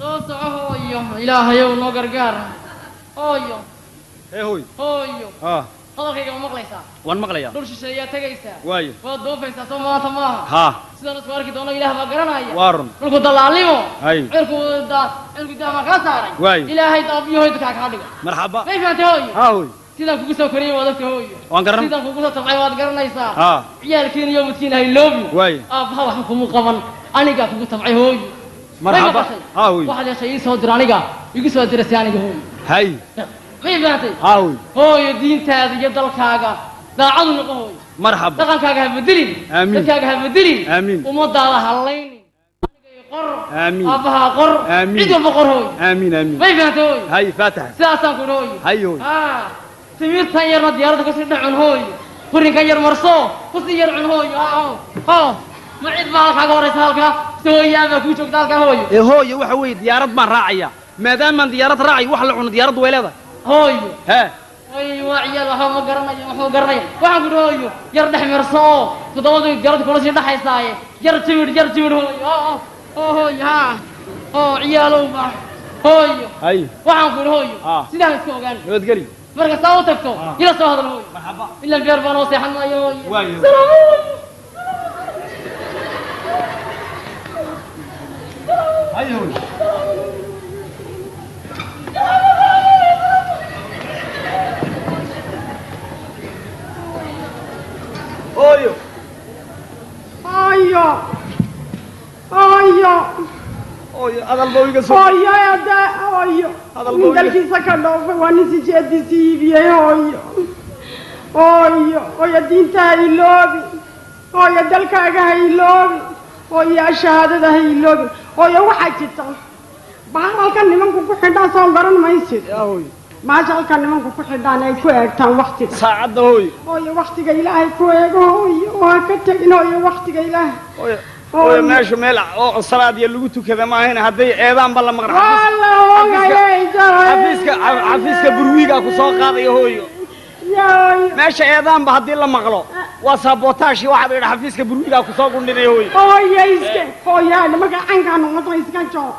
صوص هويو إلهي ونقرقار هويو إيه هويو hadalkayga ma maqlaysaa waan maqlayaa dhul shisheeyaa tagaysaa waayo waad doofaysaa soo maanta maaha ha sidaan isku arki doono ilaah baa garanaya waarun dhulku dallaalnimo cirku daama kaa saaray waayo ilaahay daabiyahooyda kaa kaa dhiga marxaba may fahamtay hooyo ha hooyo sidaan kugu soo koriyey waad ogta hooyo waan garan sidaan kugu soo tabcay waad garanaysaa ha ciyaalkiina iyo midkiina hay loobi waayo aabbaha waxaan kumu qaban anigaa kugu tabcay hooyo marxaba ha hooyo waxaad yeeshay ii soo dira aniga igu soo dirasay aniga hooyo hay may fahamtay ha hooyo hooyo diintaada iyo dalkaaga daacadu noqo hooyo marxaba dhaqankaaga ha bedelin dadkaaga ha bedelin ummadaada ha laynin qor aabbaha qor cid walba qor hooyo amiin amiin may fahamtay hooyo hay faatax sidaasaan ku hooyo hay hooyo timirtan yarna diyaaradda kusii dhacun hooyo kurinkan yar marso kusii yar cun hooyo ma cid baa halkaaga horaysa halkaa si hooyaabaa kuu joogta halkaa hooyo ee hooyo waxa weeye diyaarad baan raacaya maadaamaan diyaarad raacay wax la cuno diyaaraddu way leedahay hooyo hee أي وعيال وحوم قرني وحوم قرني وحوم قرني يردح مرصو تضوض يرد كل شيء دحى يساي يرتمر هو ها عياله هوي أي وحوم قرني سيدا يسكو قال يود قري مركز صوت تكتو يلا صوت هذا الهوي مرحبا إلا البيربان وصيحنا يا هاي هوي Oyo. Oyo. Oyo. Oyo, adal boy ga soo. Oyo ada oyo. Adal boy. Dalkiisa ka dhoofa waan si jeedisiibiyay oyo. Oyo, oyo diinta iloobi. Oyo dalkaaga iloobi. Oyo shahaadada iloobi. Oyo waxa jirta. Baalkan nimanku ku xidhan soo garan maysid. Oyo. maasha halkan nimanku ku xidhaan ay ku eegtaan waqtiga saacada hooyo hooyo waqtiga ilaahay ku eego hooyo waa ka tagin hooyo waqtiga ilaahay hooyo meesha meel oo salaad iyo lagu tukada ma ahayn hadday eedaan bal la maqra xafiiska burwiga ku soo qaaday hooyo meesha eedaan ba haddii la maqlo waa sabootaash waxa ay xafiiska burwiga ku soo gundinay hooyo hooyo iska hooyo marka cankaan noqdo iska joog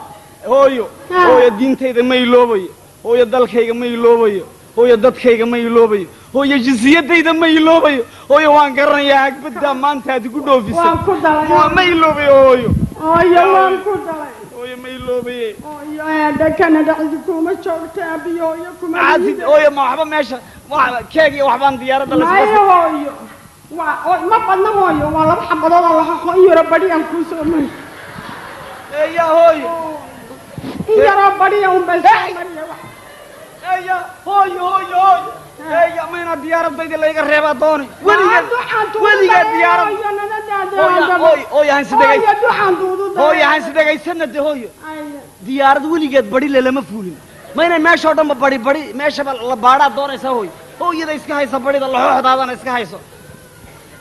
hooyo hooyo diintayda ma iloobayo hooyo dalkayga ma iloobayo hooyo dadkayga ma iloobayo hooyo jinsiyadayda ma iloobayo hooyo waan garanayaa hagbada maanta aad igu dhoofisay waan ku dalay ma iloobayo hooyo hooyo waan ku dalay hooyo ma iloobaye hooyo aada Canada kuma joogta abiyo hooyo kuma hooyo ma waxba meesha keeg iyo waxbaan diyaaradda la soo hooyo ma badna hooyo waa laba xabadood oo la yaro badiyaan ku soo man ya hooyo yaro badiyaan bas يا هوي يا مانا ديارة بيدي اللي يقرب دوني ولي ديارة هوي هاي سدقي هوي هاي سدقي سنة هوي ديارة ولي قد بدي لما فولين مانا ما شو ما بدي ما شبه لبارة دوني سوي هوي ده إسكا هاي سبدي ده الله حدا ده إسكا هاي سو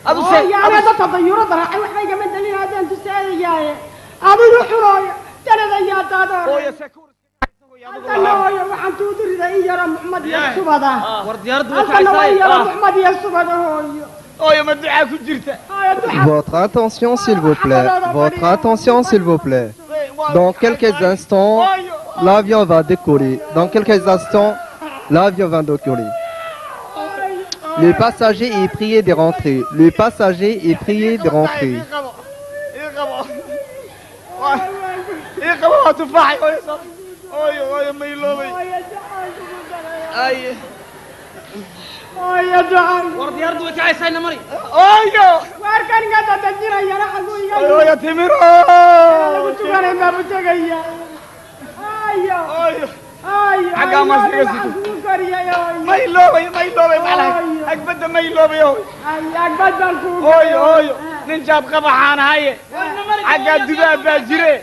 أبو سي أنا ده تطيرة ده أي واحد يجمع دليل هذا أنت سأل يا أبو روح رايا ترى ده يا تادر هوي سكور أنا يا محمد تودري ده يا محمد يا سبدا ورديارد أنا يا محمد يا سبدا هوي مدعاك جرته Votre attention s'il vous plaît. Votre attention s'il vous plaît. Dans quelques instants, l'avion va décoller. Dans quelques instants, l'avion va décoller. Le passager est prié de rentrer. Le passager est prié de rentrer. oyo ma iloobay ay oyo daan war diyaaradu way kacaysayna mari oyo war kan ga dadjira yara xagu iga oyo timiro lagu tugane ma butagaya ayo oyo ayo aga ma sigaasitu ma iloobay malaha agbada ma iloobay ay agbadan ku oyo nin jaab qabaxaan haye aga duba baajire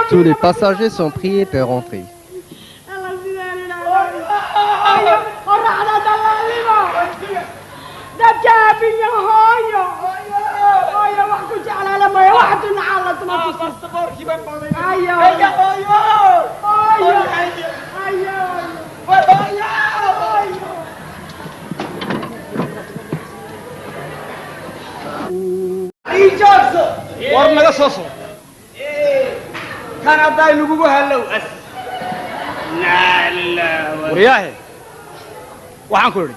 Tous les passagers sont priés de rentrer. war naga soo soo كان أضاي نقوها لو أس لا لا ورياه waxaan ku yiri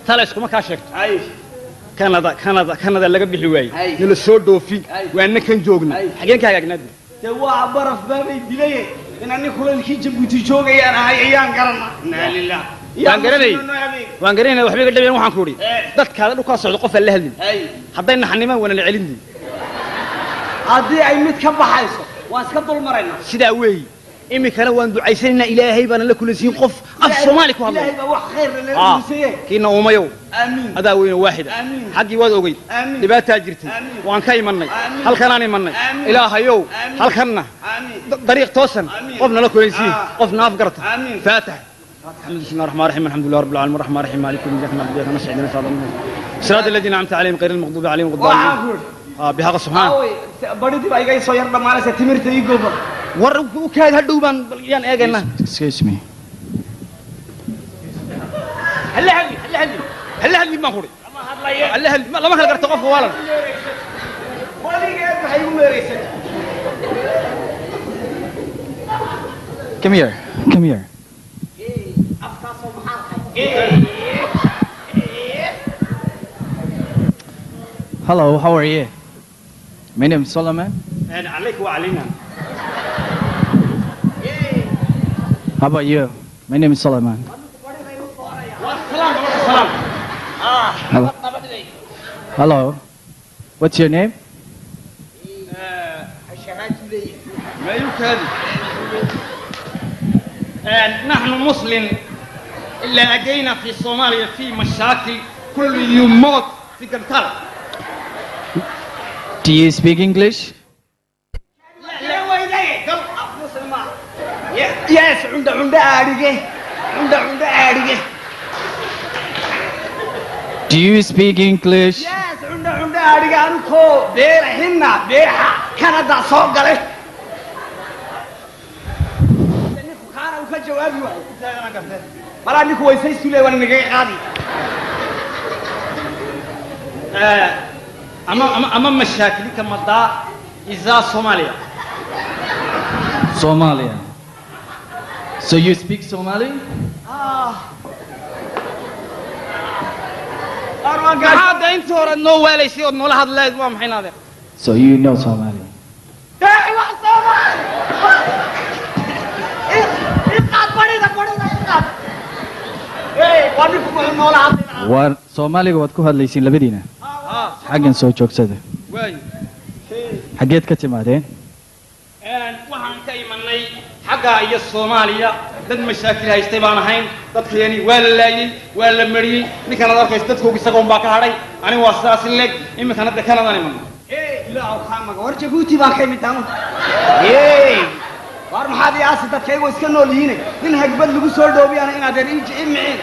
tala isku ma ka sheegto أي Canada laga bixi waayay nila soo dhoofi waana kan joogna xageen ka hagaagnaad waa baraf baabay dilay in aan kuleelkii Jabuuti joogayaan ahay ayaan garana لا لله waan garanay waxba iga dhabeeyeen waxaan ku yiri dadkaada dhulka socdo qof la hadlin haddayna xanimaan wana la celin haddii ay mid ka baxayso waan iska dul marayna sidaa weey imikana waan ducaysanayna ilaahay baan la kulansiin qof af Soomaali ku hadlay ilaahay baa wax khayr leh leeyahay kiina uumayo amiin adaa weyn waahida xaqi waad ogay dibaataa jirtay waan ka imanay halkan aan imanay ilaahayow halkanna dariiq toosan qofna la kulansiin qofna af garta faatax بسم الله الرحمن الرحيم الحمد لله رب العالمين الرحمن الرحيم مالك يوم الدين اياك نعبد واياك نستعين صراط الذين انعمت عليهم غير المغضوب عليهم ولا الضالين بحق سبحان بدي baa iga soo yar dhamaanaysa timirta ii gooba war u kaad hadhow baan yaan eegayna excuse me هل ما قولي لما كان قرت قف ولا waligeed waxay u meereysay come here Hello, how are you? My name is Solomon. انا عليك وعلينا How about you? My name is Solomon. سلام Hello. Hello. What's your name? ما يكاد نحن مسلم إلا لقينا في صوماليا في مشاكل كل يوم موت في قتال Do you speak English? لا ويدي قل مسلم ياس عند عارقه عند عارقه Do you speak English? ياس عند عارقه انكو بيرهنا بيرها كندا soo galay كان uu ka jawaabi waayay mara ninku waysay sulay wan naga qaadi أما مشاكل كما دا إذا صوماليا Somalia. So you speak Somali? هذا أنت ورا نو ولا شيء ولا هذا لا ما محين هذا So you know Somali. ايوه صومال اقعد بريده ايه وانكم نولا War Soomaaliga waad ku hadlaysiin labadiina. Xaggan soo joogsada. واي Xageed ka timaadeen? waxaan ka imanay xagga iyo Soomaaliya dad mashaakil haystay baan ahayn dadkeeni waa la laayay waa la mariyay ninkan aad arkayso dadku isaga baa ka haray aniga waa saas leeg imikana dadka Canada iman لا وخامك ورجبوتي بان كاي ميدان ايه war maxaad ii aasi dadkaygu iska nool yihiin in hagbad lagu soo dhoobiyana inaad riij imicin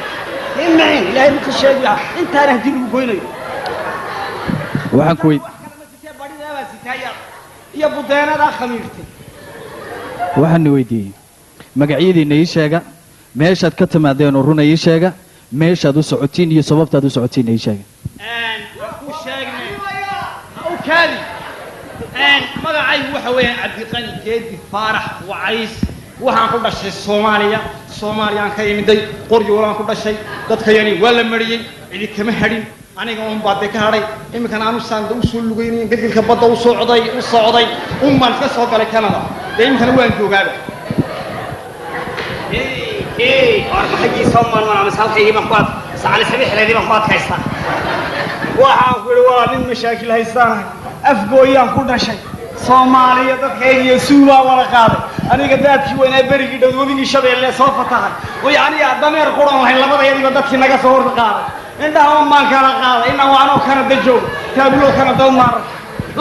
ilaahay ku sheegaya intaan hadii lagu goynayo Waxaan ku iyo budeenada khamiirtay waxaan weydiiyey magacyadiina ii sheega meeshaad ka timaadeen oo run ii sheega meeshaad u socotiin iyo sababtaad u socotiin ii sheega ku sheegnay oo kaadi magacay waxa weeyaan Cabdiqani Geedi Faarax Wacays waxaan ku dhashay Soomaaliya ka yimiday qoryo waan ku dhashay dadkayani waa la mariyay cidi kama hadhin aniga uun baad ka hadhay imikana aanu saanda u soo lugeynay gadilka badda u socday umman ka soo galay Canada deemkana waan joogaaba war maxay Soomaan wana masalkaygi ma qaad saali sabiixleedii ma qaad haysta waxaan ku waa nin mashaakil haystaan afgooyaan ku dhashay Soomaaliya dadkayga suuba wala qaaday aniga daadkii weynaa berigi dhawdii shabeelle soo fatahay way aniga dameer quran lahayn labadayadiiba dadkii naga soo hor qaaday indhaha maan kala qaaday inna waano kana dajoog taablo kana dawmar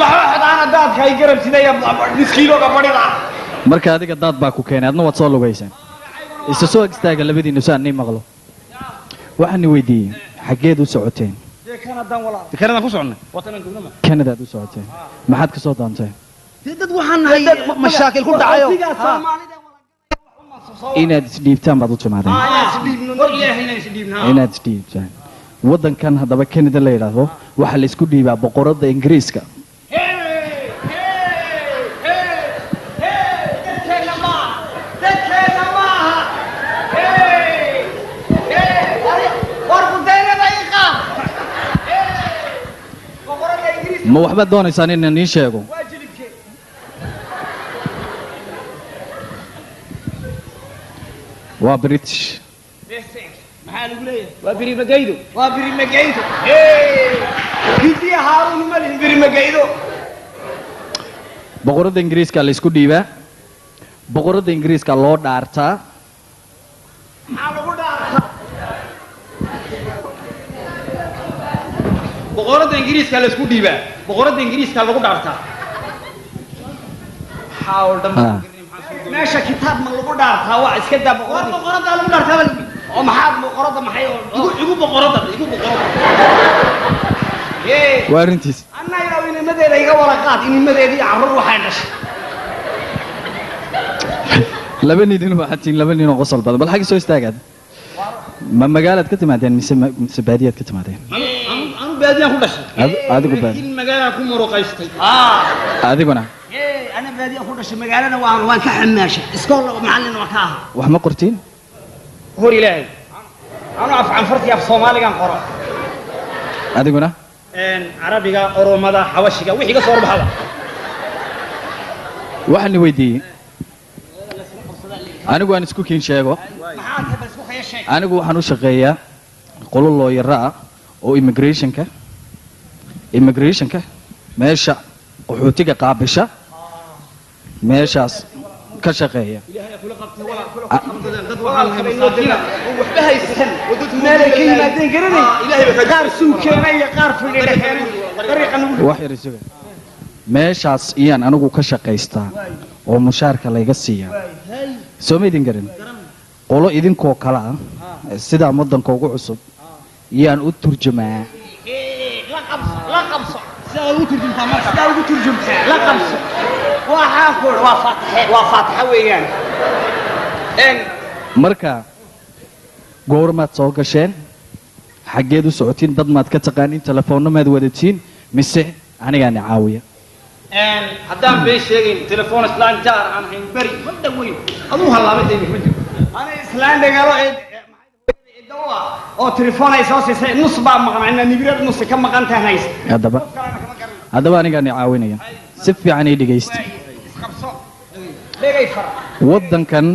la xadaana daadka ay garab sidaya miskiiloga badida marka adiga daad baa ku keenay adna waad soo lugaysaan isa soo istaaga labadiina soo aanay maqlo waxaan weydiiyey xageed u socoteen Canada ku soconnay watanan goobnama Canada u socoteen maxaad ka soo daantay dad waxaan nahay mashaakil ku dhacayo inaad isdhiibtaan baad u timaadeen inaad isdhiibtaan waddankan haddaba Canada la yidhaahdo waxa la isku dhiibaa boqorada Ingiriiska ma waxbaad doonaysaan inaan ii sheego waa jilibkee waa british maxaa lagu leeyahay waa birimagaydo waa birimagaydo hidiya haaruun ma lihin birimagaydo boqoradda ingiriiska la isku dhiibaa boqoradda ingiriiska loo dhaartaa maxaa lagu dhaartaa boqoradda ingiriiska la isku dhiibaa boqoradda ingiriiska lagu dhaartaa xawl Ah. dhammaan meesha kitaab ma lagu dhaartaa waa iska daa boqoradda lagu dhaartaa baa lagu oo maxaad boqoradda maxay igu boqoradda igu boqoradda waa arrintiis anna ilaw inimadeeda iga wala qaad inimadeedii carruur waxay dhashay laba nin inuu xatiin laba nin oo qosol badan bal xagga soo istaagaad ma magaalaad ka timaadeen mise baadiyaad ka timaadeen anu baadiyaan ku dhashay adigu baadi laakiin magaalaan ku muruqaystay adiguna ana baadiya ku dhashay magaalana waan ka xamaashay iskool macallin waa ka ahaa wax ma qortiin hor ilaahay anu af canfartii af soomaaligan qoro adiguna carabiga oromada xawashiga wixii ka soo horbaxada waxaan weydiiyey anigu aan isku kiin sheego maxaa tahay isku khaya sheeg anigu waxaan u shaqeeyaa qolo looyara ah oo immigrationka meesha qaxootiga qaabisha meeshaas ka shaqeeya waxba haysan meelay ka yimaadeen garanay qaar suukeena iyo qaar fidhina keenay dariiqa nagu wax yar isuga meeshaas iyaan anigu ka shaqaystaa oo mushaarka layga siiyaa soo ma idin garan qolo idinkoo kale ah sidaa waddanka ugu cusub iyaan u turjumaa la qabso sidaa ugu turjumtaa marka sidaa ugu turjumtaa la qabso waxaa ku waa faataxa weeyaan marka goormaad soo gasheen xaggeed u socotiin dad maad ka taqaaniin telefoonna maad wadatiin mise anigaani caawiya haddaan been sheegayn telefoon islaan jaar aan hayn beri ma dhaweyn aduu hallaabay dayni kuma jirto ana islaan dhagalo dawa oo telefoon ay soo siisay nus baa maqnaa ina nibirad nus ka maqan tahay hayst haddaba anigaani caawinaya si fiican ii dhegaysta qabso dhegay far waddankan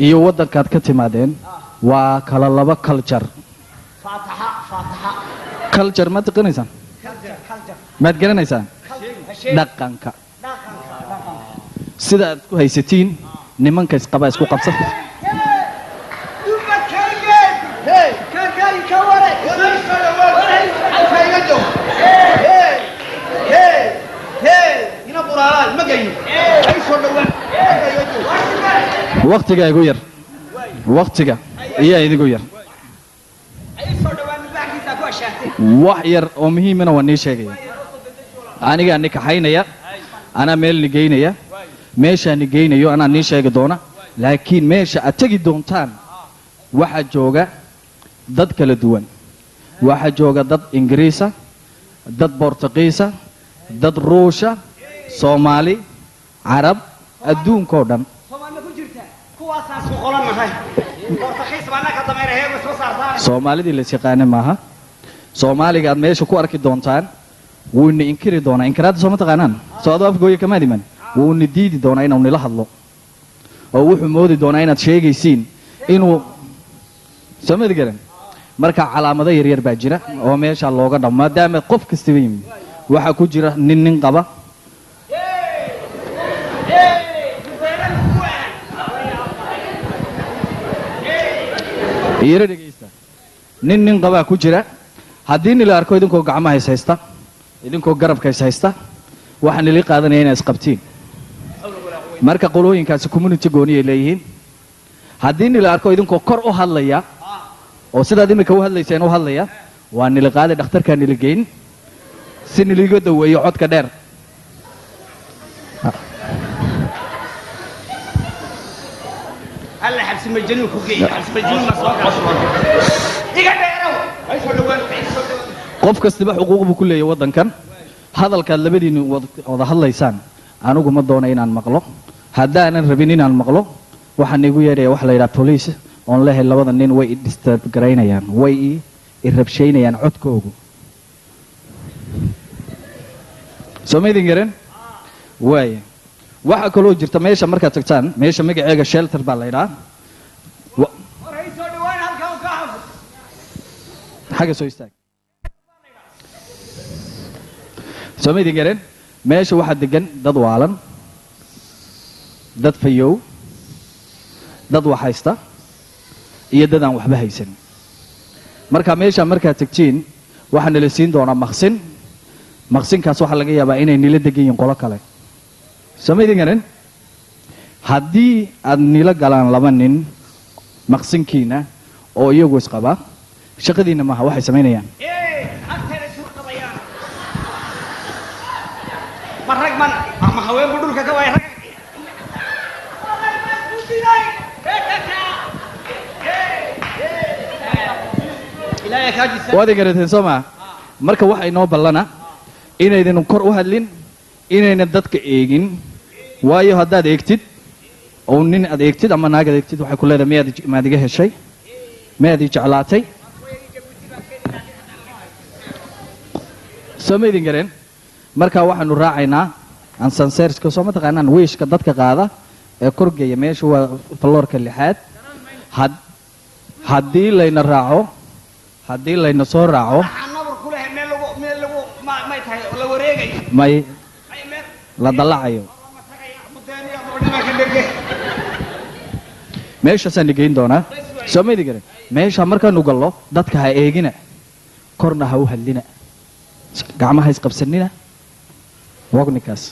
iyo waddankaad ka timaadeen waa kala laba culture culture maad taqanaysaan maad garanaysaan dhaqanka sida aad ku haysatiin nimanka isqaba isku qabsan waktiga igu yar waktiga iyaa idigu yar wax yar oo muhiimana waa nii sheegaya anigaa ni kaxaynaya anaa meel ni geynaya meeshaa ni geynayo anaa nii sheegi doona laakiin meesha aad tegi doontaan waxaa jooga dad kala duwan waxaa jooga dad ingiriisa dad bortuqiisa dad ruusha soomaali carab adduunkoo dhan soomaalidii la yaqaane maaha soomaaliga aad meesha ku arki doontaan wuuna inkiri doonaa inkiraadda sooma taqaanaan soo adoo afgooya kamaad iman wuuna diidi doonaa inuu nila hadlo oo wuxuu moodi doonaa inaad sheegaysiin inuu soomadi garan marka calaamado yaryar baa jira oo meesha looga dhamo maadaama qof kastaba yimid waxaa ku jira nin qaba yaro dhegaysta nin qabaa ku jira haddii nila arko idinkoo gacmaha is haysta idinkoo garabka is haysta waxaa nili qaadanaya inaa isqabtiin marka qolooyinkaasi community gooniyay leeyihiin haddii nila arko idinkoo kor u hadlaya oo sidaad iminka u hadlayseen u hadlaya waa nili qaadi dhakhtarkaa nili geyn si niliga daweeyo codka dheer هلا حبس مجنون كوكي حبس مجنون مسروق iga dheerow ay soo dhawaan qof kastaba xuquuq buu ku leeyahay waddankan hadalkaad labadiinu wada hadlaysaan anigu ma doono inaan maqlo haddaanan rabin inaan maqlo waxaan igu yeedhaya wax la yidhaha police oon lehay labada nin way i disturb garaynayaan way i rabshaynayaan codkoogu soo ma idin garan waaya waxa kaloo jirta meesha markaad tagtaan meesha magaceega shelter baa la yidhaa horay soo dhawaan halkan ka xafo xagga soo istaag soo ma idin garan meesha waxaa degan dad waalan dad fayow dad wax haysta iyo dad aan waxba haysan marka meesha markaad tagtiin waxaa nala siin doonaa maqsinkaas waxaa laga yaabaa inay nila degan yihiin qolo kale soo ma idin garan haddii aad nila galaan 2 nin maqsinkiina oo iyagu isqaba shaqadiina maaha waxay samaynayaan halkan isu qabayaan marag man ama haween budulka ka way rag ilaahay ka jisa waad garateen soo ma marka waxa inoo ballana inaydan kor u hadlin inayna dadka eegin waayo haddaad eegtid oo nin aad eegtid ama naag aad eegtid waxay ku leedahay miyaad iga heshay miyaad ii jeclaatay soo ma idin gareen marka waxaanu raacaynaa ansanseerska soo ma taqaanaan wiishka dadka qaada ee korgeeya meesha waa faloorka 6aad haddii layna raaco haddii layna soo raaco nabar ku leh meel lagu may tahay la wareegayo may ay meel la dalacayo ma tagaya mudeeniya dhimanka dhege meeshaasaan dhigayn doonaa soo ma idin gareen meesha markaanu gallo dadka ha eegina korna ha u hadlina gacmaha isqabsanina waqnikaas